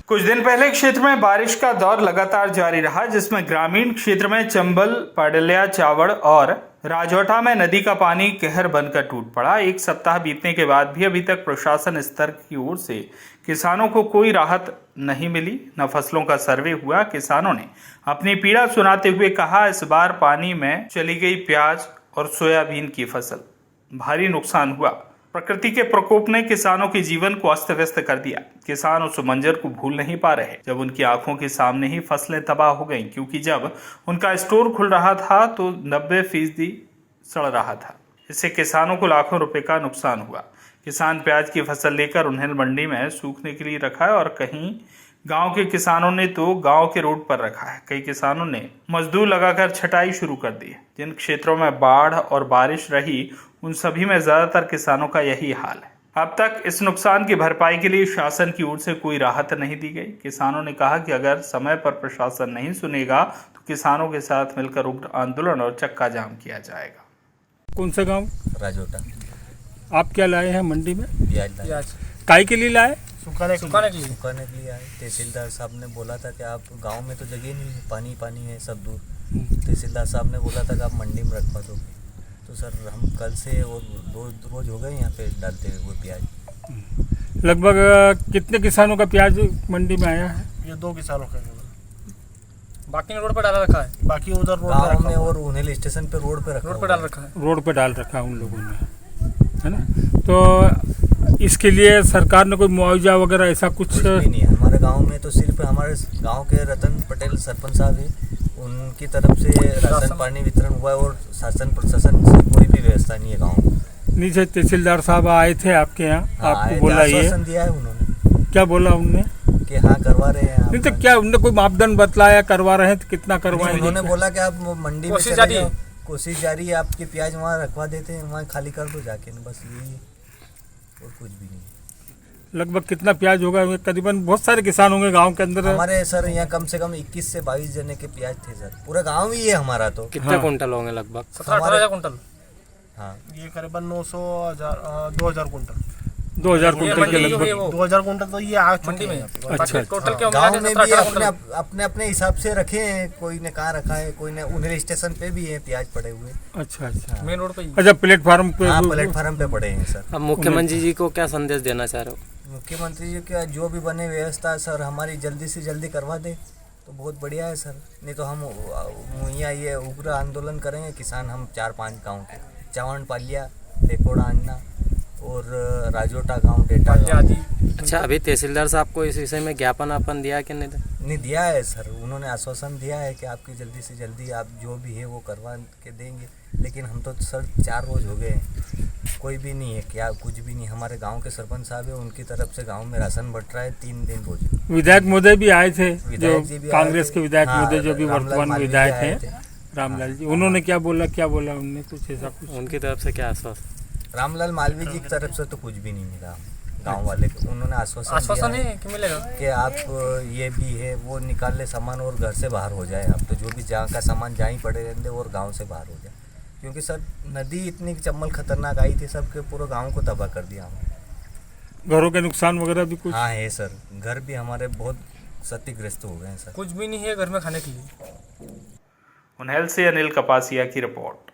कुछ दिन पहले क्षेत्र में बारिश का दौर लगातार जारी रहा, जिसमें ग्रामीण क्षेत्र में चंबल, पाडलिया, चावड़ और राजौटा में नदी का पानी कहर बनकर टूट पड़ा। एक सप्ताह बीतने के बाद भी अभी तक प्रशासन स्तर की ओर से किसानों को कोई राहत नहीं मिली, न फसलों का सर्वे हुआ। किसानों ने अपनी पीड़ा सुनाते हुए कहा, इस बार पानी में चली गई प्याज और सोयाबीन की फसल, भारी नुकसान हुआ। प्रकृति के प्रकोप ने किसानों के जीवन को अस्त व्यस्त कर दिया। किसान उस मंजर को भूल नहीं पा रहे जब उनकी आंखों के सामने ही फसलें तबाह हो गईं, क्योंकि जब उनका स्टोर खुल रहा था तो 90% सड़ रहा था। इससे किसानों को लाखों रुपए का नुकसान हुआ। किसान प्याज की फसल लेकर उन्हें मंडी में सूखने के लिए रखा है और कहीं गांव के किसानों ने तो गांव के रोड पर रखा है। कई किसानों ने मजदूर लगाकर छटाई शुरू कर दी है। जिन क्षेत्रों में बाढ़ और बारिश रही उन सभी में ज्यादातर किसानों का यही हाल है। अब तक इस नुकसान की भरपाई के लिए शासन की ओर से कोई राहत नहीं दी गई। किसानों ने कहा कि अगर समय पर प्रशासन नहीं सुनेगा तो किसानों के साथ मिलकर उग्र आंदोलन और चक्का जाम किया जाएगा। कौन सा गांव? राजौटा। आप क्या लाए हैं मंडी में? प्याज काई के लिए लाए? सुखाने के लिए आए। तहसीलदार साहब ने बोला था कि आप गांव में तो जगह नहीं है, पानी पानी है सब दूर। तहसीलदार साहब ने बोला था कि आप मंडी में रखवा दोगे। तो सर हम कल से और 2 रोज हो गए यहाँ पे डालते हुए प्याज। लगभग कितने किसानों का प्याज मंडी में आया है? ये 2 किसानों का। बाकी ने रोड पे डाला रखा है, बाकी उधर रोड गाँव में और उन्हें स्टेशन पे रोड पे डाल रखा है। रोड पे डाल रखा है उन लोगों ने, है ना? तो इसके लिए सरकार ने कोई मुआवजा वगैरह ऐसा कुछ भी नहीं है हमारे गांव में। तो सिर्फ हमारे गांव के रतन पटेल सरपंच साहब है, उनकी तरफ से राशन पानी वितरण हुआ है और शासन प्रशासन से कोई भी व्यवस्था नहीं है गांव में। नीचे तहसीलदार साहब आए थे आपके यहाँ, आपको बोला ये दिया है उन्होंने? क्या बोला उनने? कि हाँ करवा रहे हैं। नहीं तो क्या उनने कोई मापदंड बतलाया करवा रहे हैं तो कितना करवाएंगे? उन्होंने बोला कि आप मंडी में चले जाओ, कोशिश जारी है, आपके प्याज वहाँ रखवा देते हैं, वहाँ खाली कर दो जाके, बस यही है और कुछ भी नहीं। लगभग कितना प्याज होगा? करीबन बहुत सारे किसान होंगे गांव के अंदर। हमारे सर यहाँ कम से कम 21 से 22 जने के प्याज थे सर, पूरा गांव ही है हमारा। तो कितने कुंटल होंगे? लगभग 17-18 कुंटल। हाँ, ये करीबन 2000 कुंटल। 2000 कुंटल के लगभग 2000 कुंटल तो ये आज मंडी में। अच्छा, टोटल क्या गाँव में भी अपने अपने हिसाब से रखे हैं, कोई ने कहाँ रखा है, कोई ने उन्हें स्टेशन पे भी है प्याज पड़े हुए। अच्छा अच्छा, मेन रोड पे। अच्छा, प्लेटफार्म पे? हाँ, प्लेटफार्म पे पड़े हैं सर। अब मुख्यमंत्री जी को क्या संदेश देना चाह रहे हो? मुख्यमंत्री जी का जो भी बने व्यवस्था सर हमारी जल्दी से जल्दी करवा दे तो बहुत बढ़िया है सर। नहीं तो हम यहाँ ये उग्र आंदोलन करेंगे किसान। हम 4-5 गाँव के, चावड़, पालिया, टेकोड़ा, अन्ना और राजौटा गाँव, डेटा आदि। अच्छा, अभी तहसीलदार साहब को इस विषय में ज्ञापन आपन दिया कि नहीं दिया है सर? उन्होंने आश्वासन दिया है कि आपकी जल्दी से जल्दी आप जो भी है वो करवा के देंगे, लेकिन हम तो सर 4 रोज हो गए हैं, कोई भी नहीं है, क्या कुछ भी नहीं। हमारे गांव के सरपंच साहब है, उनकी तरफ से गांव में राशन बट रहा है 3 दिन रोज। विधायक महोदय भी आए थे, जो जी भी कांग्रेस के विधायक महोदय जो भी रामलाल वर्तमान मालवीय विधायक आए हैं, रामलाल जी, उन्होंने क्या बोला उनने कुछ ऐसा कुछ? उनकी तरफ से क्या आश्वासन? रामलाल मालवीय जी की तरफ से तो कुछ भी नहीं मिला गांव वाले को। उन्होंने आश्वासन है कि मिलेगा कि आप ये भी है वो निकाल ले सामान और घर से बाहर हो जाए। आप तो जो भी जहाँ का सामान जहाँ ही पड़े रहते और गांव से बाहर हो जाए, क्योंकि सर नदी इतनी चम्बल खतरनाक आई थी, सबके पूरे गांव को तबाह कर दिया हमने। घरों के नुकसान वगैरह भी कुछ? हाँ है सर, घर भी हमारे बहुत क्षतिग्रस्त हो गए हैं सर। कुछ भी नहीं है घर में खाने के लिए। उन्हेल से अनिल कपासिया की रिपोर्ट।